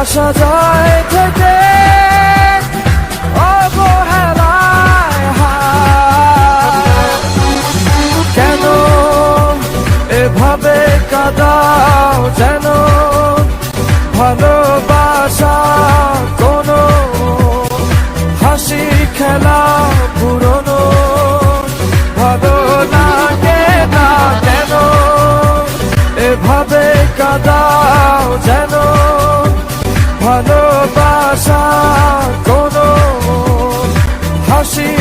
আসা যায় থেকে অবহেলায় কেন এভাবে কাঁদাও যেন ভালোবাসা কোনো হাসি খেলা পুরনো ভালো লাগে না কেন এভাবে কাঁদাও যেন ভালোবাসা কোনো হাসি